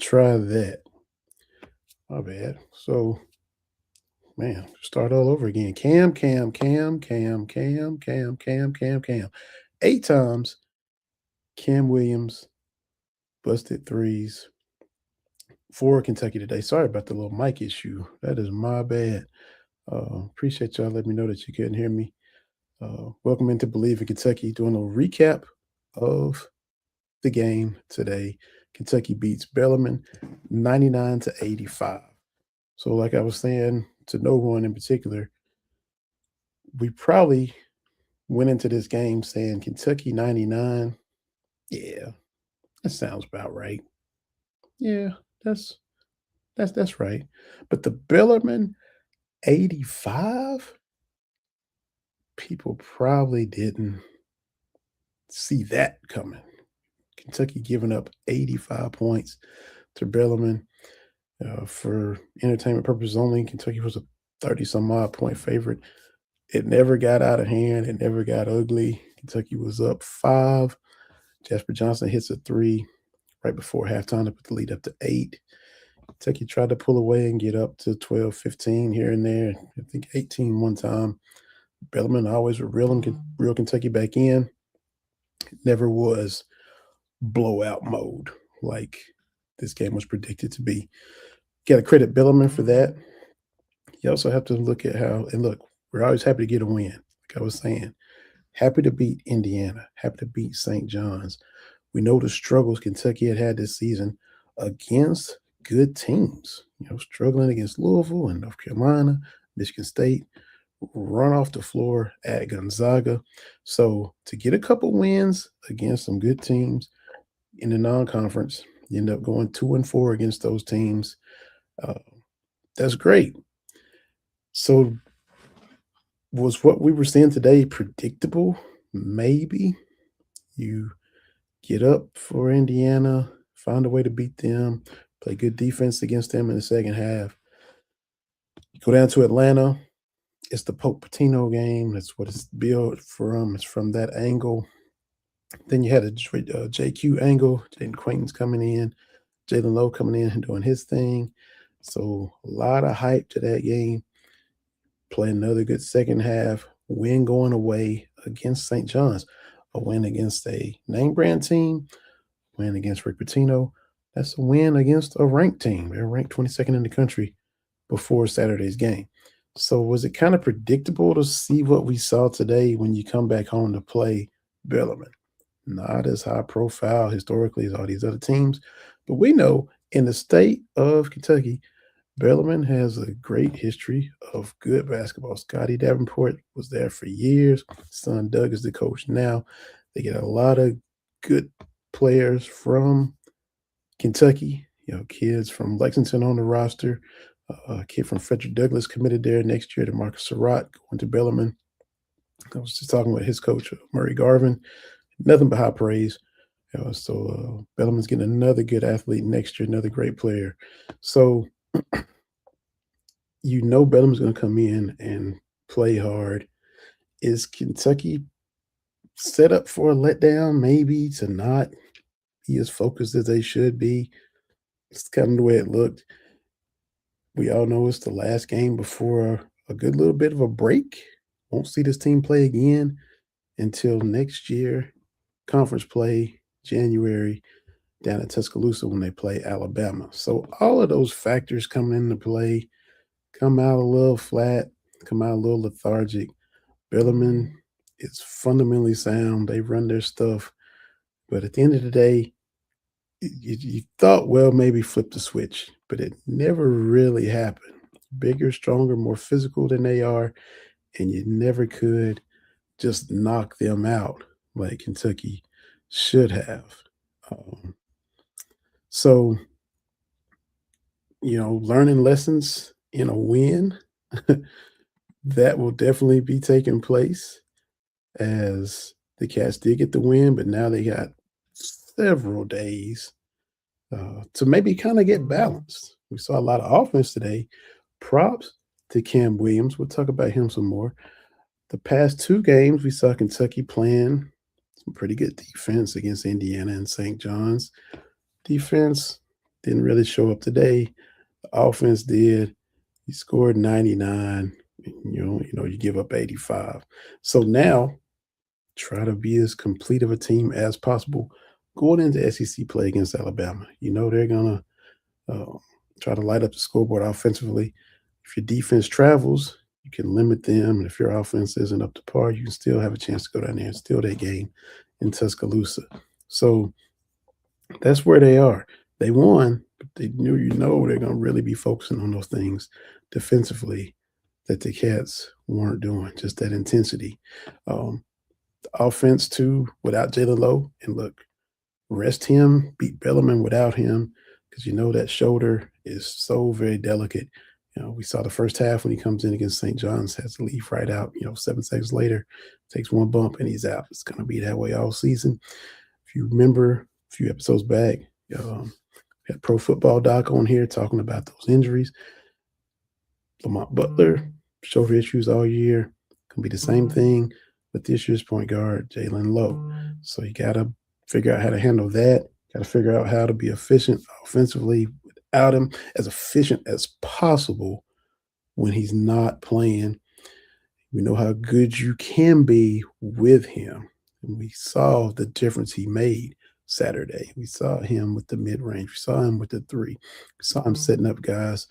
try that. My bad. So, man, start all over again. Cam. 8 times Cam Williams busted threes for Kentucky today. Sorry about the little mic issue. That is my bad. Appreciate y'all letting me know that you couldn't hear me. Welcome into Believe in Kentucky. Doing a little recap of the game today. Kentucky beats Bellarmine 99-85. So, like I was saying to no one in particular, we probably went into this game saying Kentucky 99. Yeah, that sounds about right. Yeah, that's that's right. But the Bellarmine 85, people probably didn't see that coming. Kentucky giving up 85 points to Bellarmine. For entertainment purposes only, Kentucky was a 30 some odd point favorite. It never got out of hand. It never got ugly. Kentucky was up 5. Jasper Johnson hits a 3 right before halftime to put the lead up to 8. Kentucky tried to pull away and get up to 12, 15 here and there. I think 18 one time. Bellarmine always would reel Kentucky back in. It never was blowout mode like this game was predicted to be. Got to credit Bellarmine for that. You also have to look at look, we're always happy to get a win. Like I was saying, happy to beat Indiana, happy to beat St. John's. We know the struggles Kentucky had this season against good teams, struggling against Louisville and North Carolina, Michigan State, run off the floor at Gonzaga. So to get a couple wins against some good teams in the non-conference, you end up going 2-4 against those teams. Uh, that's great. So was what we were seeing today predictable? Maybe. You get up for Indiana, find a way to beat them, play good defense against them in the second half. You go down to Atlanta. It's the Pope Patino game. That's what it's built from. It's from that angle. Then you had a JQ angle. Jaden Quaintance coming in, Jalen Lowe coming in and doing his thing. So a lot of hype to that game. Play another good second half. Win going away against St. John's. A win against a name brand team. Win against Rick Pitino. That's a win against a ranked team. They're ranked 22nd in the country before Saturday's game. So was it kind of predictable to see what we saw today when you come back home to play Bellarmine? Not as high profile historically as all these other teams, but we know in the state of Kentucky, Bellarmine has a great history of good basketball. Scotty Davenport was there for years. Son Doug is the coach now. They get a lot of good players from Kentucky, kids from Lexington on the roster. A kid from Frederick Douglass committed there next year to Marcus Surratt, going to Bellarmine. I was just talking with his coach, Murray Garvin. Nothing but high praise. So Bellarmine's getting another good athlete next year, another great player. So Bellarmine's going to come in and play hard. Is Kentucky set up for a letdown? Maybe to not be as focused as they should be. It's kind of the way it looked. We all know it's the last game before a good little bit of a break. Won't see this team play again until next year. Conference play, January, down at Tuscaloosa when they play Alabama. So all of those factors coming into play, come out a little flat, come out a little lethargic. Bellarmine is fundamentally sound. They run their stuff. But at the end of the day, you thought, well, maybe flip the switch, but it never really happened. Bigger, stronger, more physical than they are, and you never could just knock them out like Kentucky should have. Um, so, learning lessons in a win that will definitely be taking place as the Cats did get the win, but now they got several days to maybe kind of get balanced. We saw a lot of offense today. Props to Kam Williams. We'll talk about him some more. The past 2 games, we saw Kentucky playing some pretty good defense against Indiana and St. John's. Defense didn't really show up today. The offense did. You scored 99. You give up 85. So now try to be as complete of a team as possible going into SEC play against Alabama. You know they're gonna uh, try to light up the scoreboard offensively. If your defense travels, you can limit them. And if your offense isn't up to par, you can still have a chance to go down there and steal that game in Tuscaloosa. So that's where they are. They won, but they knew they're going to really be focusing on those things defensively that the Cats weren't doing, just that intensity. Um, the offense, too, without Jalen Lowe. And look, rest him, beat Bellarmine without him, because that shoulder is so very delicate. We saw the first half when he comes in against St. John's, has to leave right out. 7 seconds later, takes one bump and he's out. It's going to be that way all season. If you remember a few episodes back, we had Pro Football Doc on here talking about those injuries. Lamont Butler, shoulder issues all year. Can be the same thing with this year's point guard, Jalen Lowe. So you got to figure out how to handle that. Got to figure out how to be efficient offensively without him, as efficient as possible when he's not playing. We know how good you can be with him. And we saw the difference he made Saturday. We saw him with the mid range. We saw him with the three. We saw him setting up guys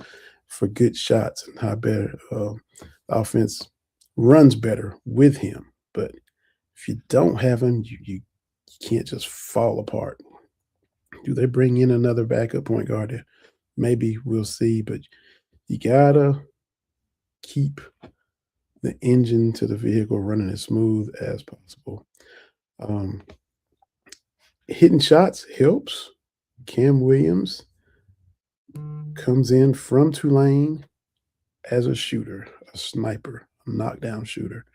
for good shots and how better the offense runs better with him. But if you don't have him, you can't just fall apart. Do they bring in another backup point guard? Maybe we'll see, but you gotta keep the engine to the vehicle running as smooth as possible. Um, Hitting shots helps. Kam Williams comes in from Tulane as a shooter, a sniper, a knockdown shooter.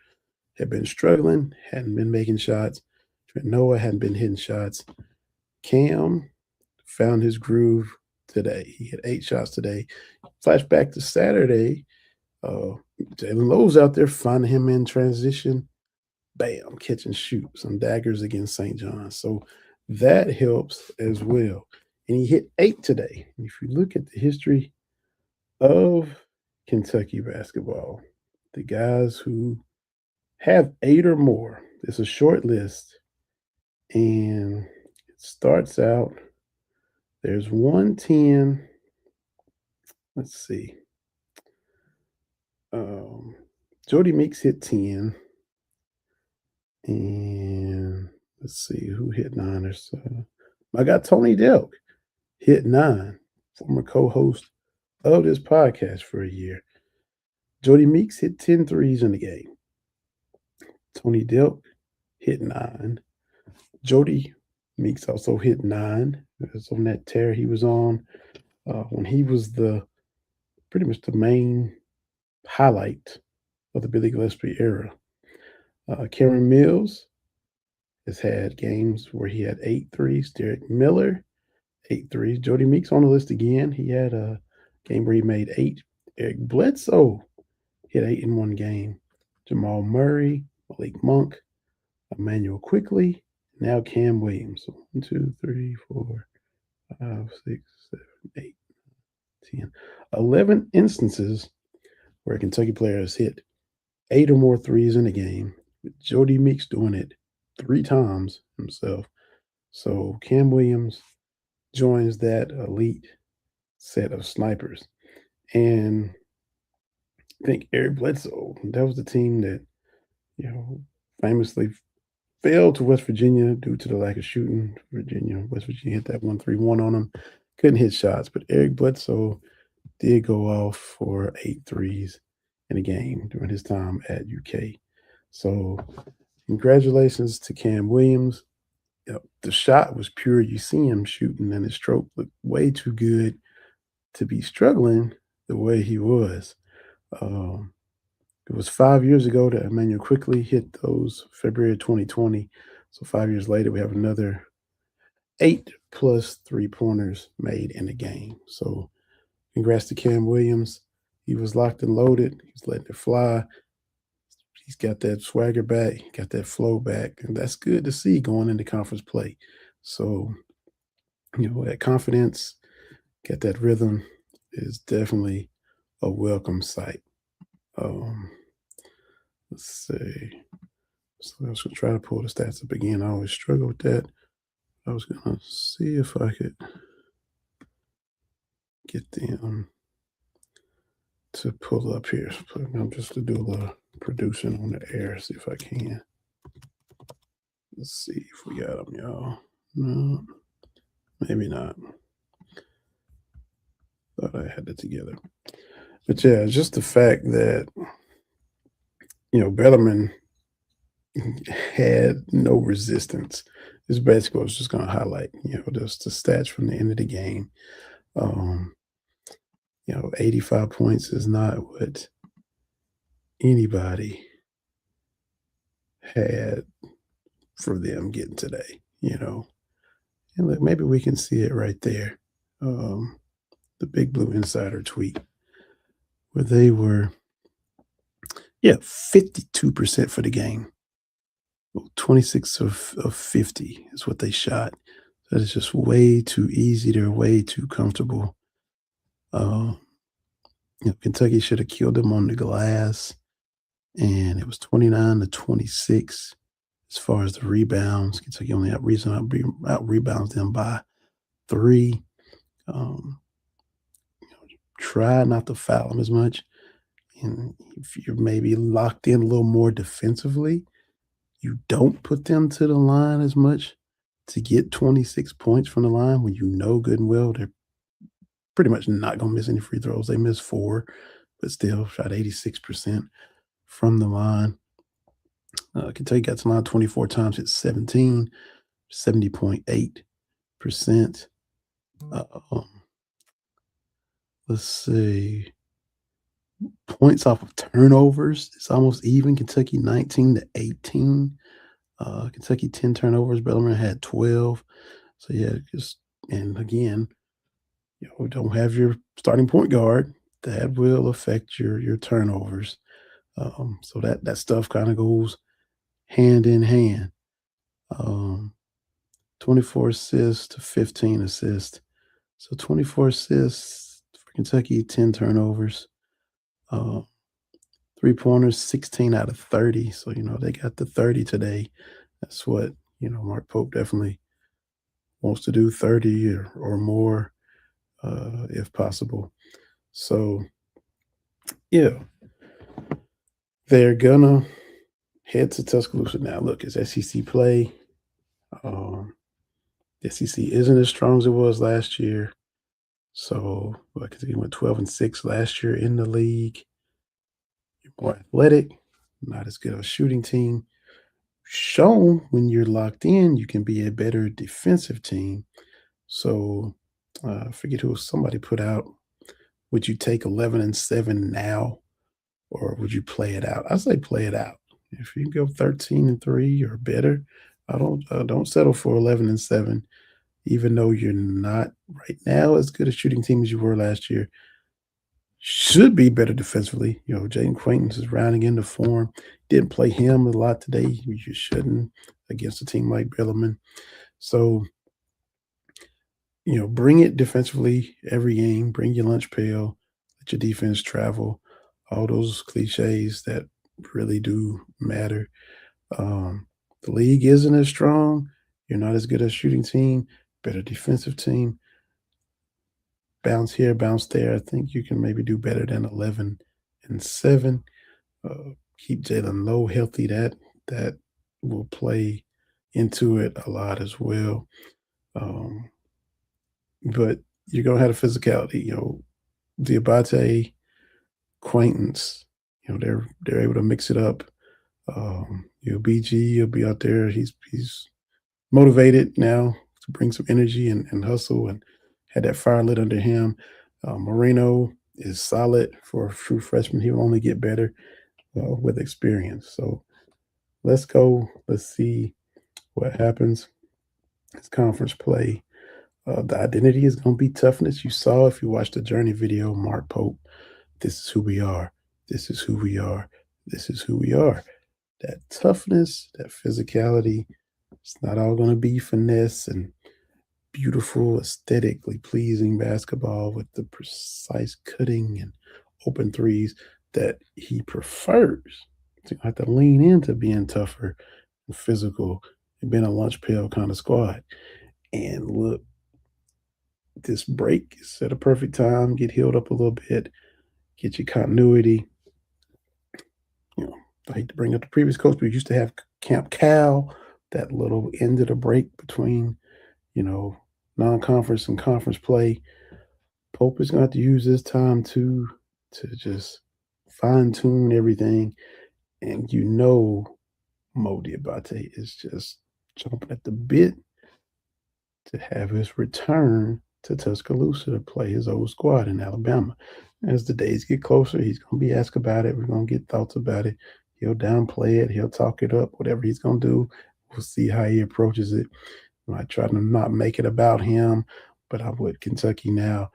Had been struggling, hadn't been making shots. Trent Noah hadn't been hitting shots. Cam found his groove today. He hit 8 shots today. Flashback to Saturday. Jalen Lowe's out there finding him in transition. Bam, catch and shoot some daggers against St. John's. So that helps as well. And he hit 8 today. If you look at the history of Kentucky basketball, the guys who have 8 or more, it's a short list. And it starts out, there's 110. Let's see. Jody Meeks hit 10. And let's see who hit 9 or so. I got Tony Delk hit 9, former co-host of this podcast for a year. Jody Meeks hit 10 threes in the game. Tony Delk hit 9. Jody Meeks also hit 9. It was on that tear he was on when he was pretty much the main highlight of the Billy Gillispie era. Cameron Mills has had games where he had 8 threes. Derek Miller, 8 threes. Jody Meeks on the list again. He had a game where he made 8. Eric Bledsoe hit 8 in one game. Jamal Murray, Malik Monk, Emmanuel Quickly, now Kam Williams. 1, 2, 3, 4, 5, 6, 7, 8, 10. 11 instances where a Kentucky player has hit 8 or more threes in a game, with Jody Meeks doing it 3 times himself. So Kam Williams joins that elite set of snipers. And I think Eric Bledsoe, that was the team that, famously failed to West Virginia due to the lack of shooting. West Virginia hit that 1-3-1 on them. Couldn't hit shots, but Eric Bledsoe did go off for 8 threes in a game during his time at UK. So congratulations to Kam Williams. The shot was pure. You see him shooting, and his stroke looked way too good to be struggling the way he was. It was 5 years ago that Emmanuel Quickly hit those, February 2020. So 5 years later, we have another 8 plus 3-pointers made in the game. So congrats to Kam Williams. He was locked and loaded. He's letting it fly. He's got that swagger back, got that flow back, and that's good to see going into conference play. So, that confidence Get that rhythm is definitely a welcome sight. Um, let's see. So I was gonna try to pull the stats up again. I always struggle with that. I was gonna see if I could get them to pull up here. I'm just to do a little producing on the air. See if I can. Let's see if we got them, y'all. No, maybe not. Thought I had it together. But yeah, just the fact that Bellarmine had no resistance. Is basically what I was just going to highlight. Just the stats from the end of the game. Um, 85 points is not what anybody had for them getting today. And look, maybe we can see it right there. Um, the Big Blue Insider tweet where they were, 52% for the game. Well, 26 of 50 is what they shot. That is just way too easy. They're way too comfortable. Uh, Kentucky should have killed them on the glass, and it was 29-26 as far as the rebounds. Kentucky only out rebounds them by 3. Um, try not to foul them as much, and if you're maybe locked in a little more defensively, you don't put them to the line as much to get 26 points from the line when you know good and well they're pretty much not going to miss any free throws. They missed 4, but still shot 86% from the line. Kentucky got to the line 24 times, hit 17, 70.8%. Let's see. Points off of turnovers, it's almost even. Kentucky 19-18. Kentucky 10 turnovers. Bellarmine had 12. So yeah, and again, don't have your starting point guard. That will affect your turnovers. So that stuff kind of goes hand in hand. 24 assists to 15 assists. So 24 assists for Kentucky, 10 turnovers. 3-pointers, 16 out of 30. So, they got the 30 today. That's what, Mark Pope definitely wants to do, 30 or more, if possible. So, yeah, they're gonna head to Tuscaloosa now. Look, it's SEC play. The SEC isn't as strong as it was last year. So, like he went 12-6 last year in the league. You're more athletic, not as good of a shooting team. Shown when you're locked in, you can be a better defensive team. So, I forget who somebody put out. Would you take 11-7 now, or would you play it out? I say play it out. If you go 13-3 or better, don't settle for 11-7. Even though you're not right now as good a shooting team as you were last year, should be better defensively. Jaden Quaintance is rounding into form. Didn't play him a lot today. You shouldn't against a team like Bellarmine. So, bring it defensively every game. Bring your lunch pail. Let your defense travel. All those cliches that really do matter. The league isn't as strong. You're not as good as shooting team. Better defensive team. Bounce here, bounce there. I think you can maybe do better than 11-7. Keep Jalen Lowe healthy. That will play into it a lot as well. But you're gonna have a physicality. Diabate, Quaintance. They're able to mix it up. BG will be out there. He's motivated now to bring some energy and hustle, and had that fire lit under him. Moreno is solid for a true freshman. He will only get better with experience. So let's go. Let's see what happens. It's conference play. The identity is going to be toughness. You saw if you watched the Journey video, Mark Pope. This is who we are. This is who we are. This is who we are. That toughness, that physicality. It's not all going to be finesse and beautiful, aesthetically pleasing basketball with the precise cutting and open threes that he prefers. To have to lean into being tougher and physical and being a lunch pail kind of squad. And look, this break is at a perfect time. Get healed up a little bit, get your continuity. You know, I hate to bring up the previous coach, but we used to have Camp Cal, that little end of the break between, you know, non-conference and conference play. Pope is going to have to use this time to just fine tune everything. And Mo Diabate is just jumping at the bit to have his return to Tuscaloosa to play his old squad in Alabama. As the days get closer, he's going to be asked about it. We're going to get thoughts about it. He'll downplay it. He'll talk it up. Whatever he's going to do, we'll see how he approaches it. I try to not make it about him, but I'm with Kentucky now.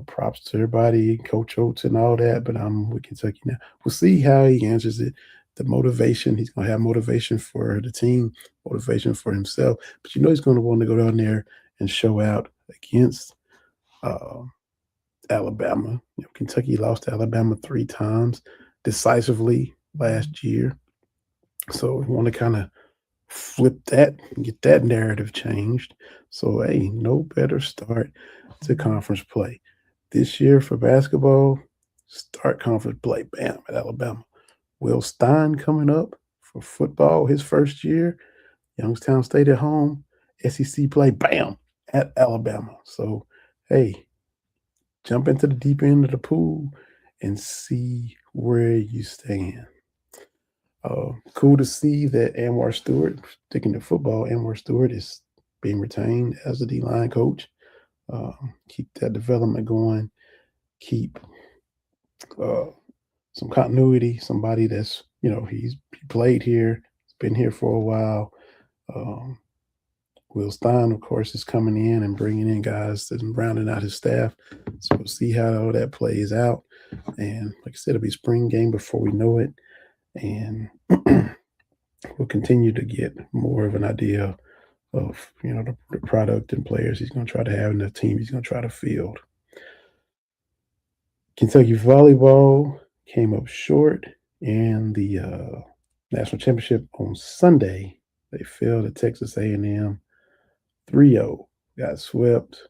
Props to everybody, Coach Oates and all that, but I'm with Kentucky now. We'll see how he answers it. The motivation, he's going to have motivation for the team, motivation for himself, but he's going to want to go down there and show out against Alabama. Kentucky lost to Alabama 3 times decisively last year. So we want to kind of flip that and get that narrative changed. So, hey, no better start to conference play. This year for basketball, start conference play, bam, at Alabama. Will Stein coming up for football, his first year. Youngstown State at home. SEC play, bam, at Alabama. So, hey, jump into the deep end of the pool and see where you stand. Cool to see that Anwar Stewart, sticking to football, Anwar Stewart is being retained as the D-line coach. Keep that development going. Keep some continuity. Somebody that's, he played here, he's been here for a while. Will Stein, of course, is coming in and bringing in guys and rounding out his staff. So we'll see how all that plays out. And like I said, it'll be spring game before we know it. And we'll continue to get more of an idea of, the product and players he's going to try to have in the team he's going to try to field. Kentucky volleyball came up short in the national championship on Sunday. They fell to Texas A&M 3-0. Got swept.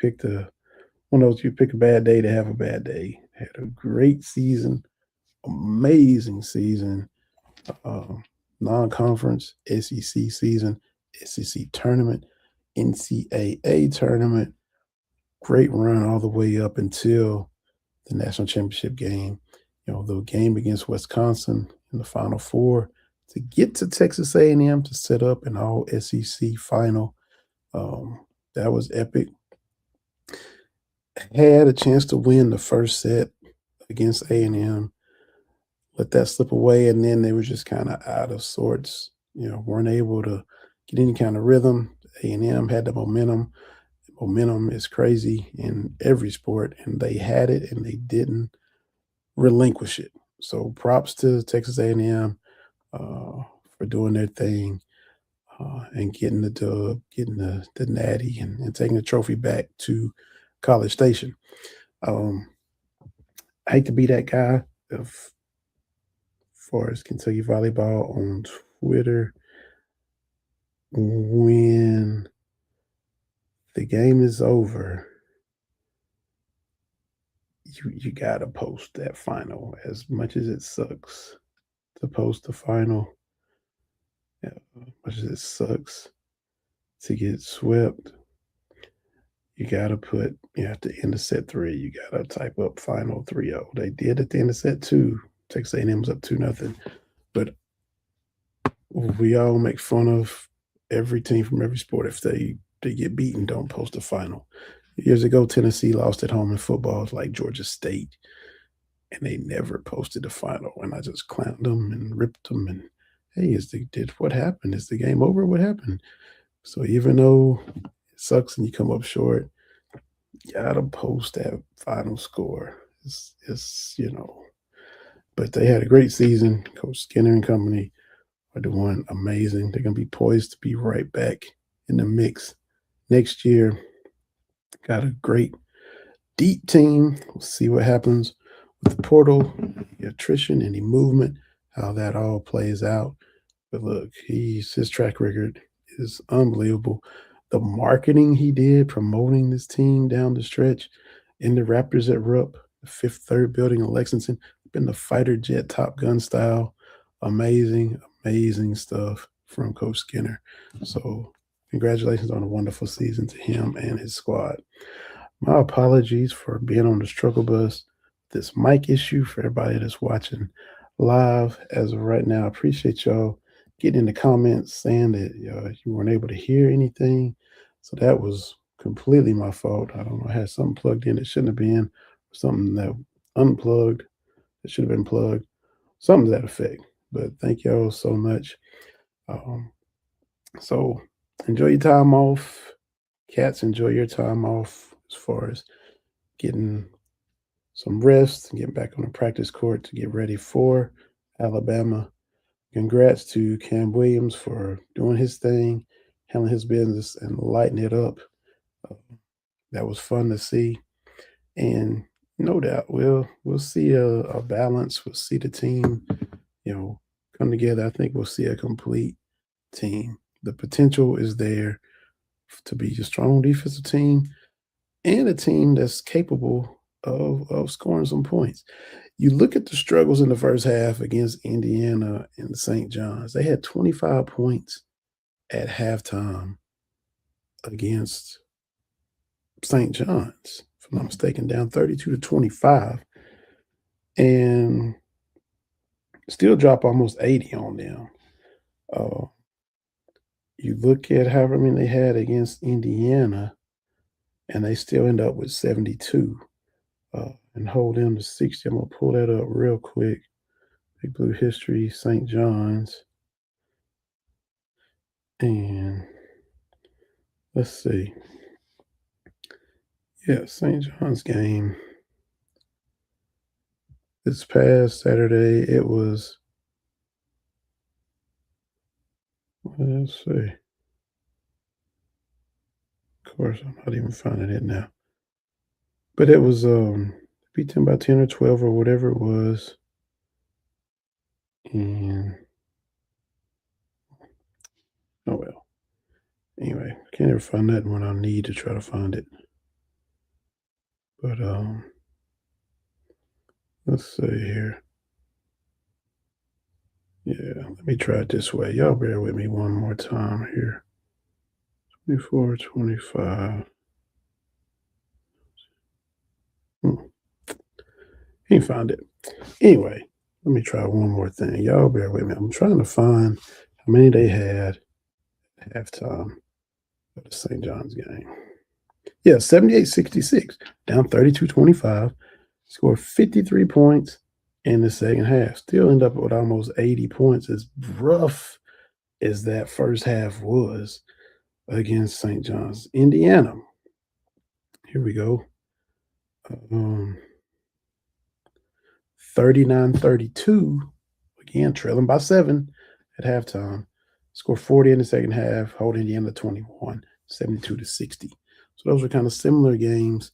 Picked one of those, you pick a bad day to have a bad day. Had a great season, amazing season. Non-conference, SEC season, SEC tournament, NCAA tournament. Great run all the way up until the national championship game. The game against Wisconsin in the Final Four to get to Texas A&M to set up an all SEC final. That was epic. Had a chance to win the first set against A&M. Let that slip away, and then they were just kind of out of sorts. Weren't able to get any kind of rhythm. A&M had the momentum. Momentum is crazy in every sport, and they had it, and they didn't relinquish it. So props to Texas A&M for doing their thing and getting the dub, getting the natty, and taking the trophy back to College Station. I hate to be that guy as far as Kentucky volleyball on Twitter. When the game is over, you gotta post that final. As much as it sucks to post the final, as much as it sucks to get swept, you gotta put, at the end of set 3, you gotta type up final 3-0. They did at the end of set 2. Texas A&M was up 2-0. But we all make fun of every team from every sport if they get beaten, don't post a final. Years ago, Tennessee lost at home in football. It's like Georgia State, and they never posted the final. And I just clowned them and ripped them. And hey, what happened? Is the game over? What happened? So even though it sucks and you come up short, you gotta post that final score. It's But they had a great season. Coach Skinner and company are doing amazing. They're gonna be poised to be right back in the mix next year. Got a great deep team. We'll see what happens with the portal, the attrition, any movement, how that all plays out. But look, his track record is unbelievable. The marketing he did promoting this team down the stretch in the Raptors at Rupp, the fifth third building in Lexington, been the fighter jet Top Gun style. Amazing, amazing stuff from Coach Skinner. So congratulations on a wonderful season to him and his squad. My apologies for being on the struggle bus. This mic issue for everybody that's watching live as of right now. I appreciate y'all getting in the comments saying that you weren't able to hear anything. So that was completely my fault. I don't know. I had something plugged in that shouldn't have been, something that unplugged that should have been plugged, something to that effect. But thank y'all so much. Um, so enjoy your time off. Cats, enjoy your time off as far as getting some rest and getting back on the practice court to get ready for Alabama. Congrats to Kam Williams for doing his thing, handling his business, and lighting it up. Uh, that was fun to see, and no doubt we'll see a balance. We'll see the team, come together. I think we'll see a complete team. The potential is there to be a strong defensive team and a team that's capable of scoring some points. You look at the struggles in the first half against Indiana and St. John's. They had 25 points at halftime against St. John's, if I'm not mistaken, down 32-25, and still drop almost 80 on them. Uh, you look at however many they had against Indiana, and they still end up with 72 and hold them to 60. I'm going to pull that up real quick. Big Blue History, St. John's. And let's see. Yeah, St. John's game this past Saturday, it was, let's see. Of course, I'm not even finding it now. But it was beat them by 10 or 12 or whatever it was. And oh well. Anyway, I can't ever find that when I need to try to find it. But let's see here. Yeah, let me try it this way. Y'all bear with me one more time here. 24, 25. Can't find it. Anyway, let me try one more thing. Y'all bear with me. I'm trying to find how many they had at halftime of the St. John's game. Yeah, 78-66, down 32-25. Scored 53 points in the second half. Still end up with almost 80 points. As rough as that first half was against St. John's. Indiana. Here we go. 39-32. Again, trailing by 7 at halftime. Scored 40 in the second half, hold Indiana 21, 72-60. So those were kind of similar games.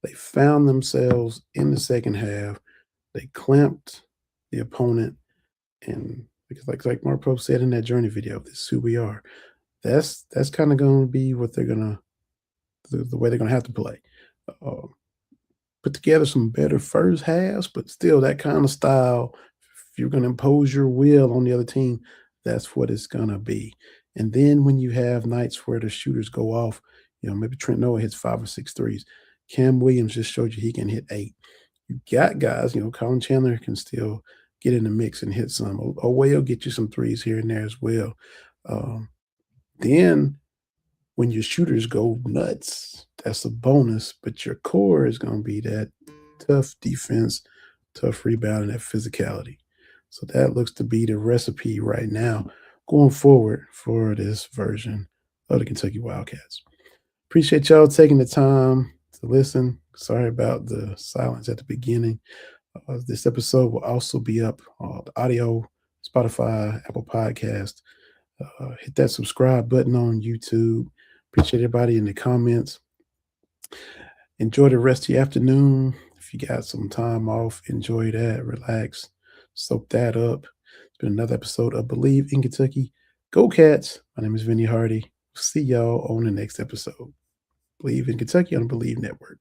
They found themselves in the second half. They clamped the opponent, and because like Mark Pope said in that journey video, this is who we are. That's kind of going to be what they're gonna the way they're gonna have to play. Put together some better first halves, but still that kind of style. If you're going to impose your will on the other team, that's what it's going to be. And then when you have nights where the shooters go off, maybe Trent Noah hits 5 or 6 threes. Kam Williams just showed you he can hit 8. You got guys, Colin Chandler can still get in the mix and hit some. Owell get you some threes here and there as well. Then when your shooters go nuts, that's a bonus, but your core is going to be that tough defense, tough rebound, and that physicality. So that looks to be the recipe right now going forward for this version of the Kentucky Wildcats. Appreciate y'all taking the time to listen. Sorry about the silence at the beginning. This episode will also be up on the audio, Spotify, Apple Podcast. Hit that subscribe button on YouTube. Appreciate everybody in the comments. Enjoy the rest of your afternoon. If you got some time off, enjoy that, relax, soak that up. It's been another episode of Believe in Kentucky. Go Cats. My name is Vinny Hardy. See y'all on the next episode. Believe in Kentucky on the Believe Network.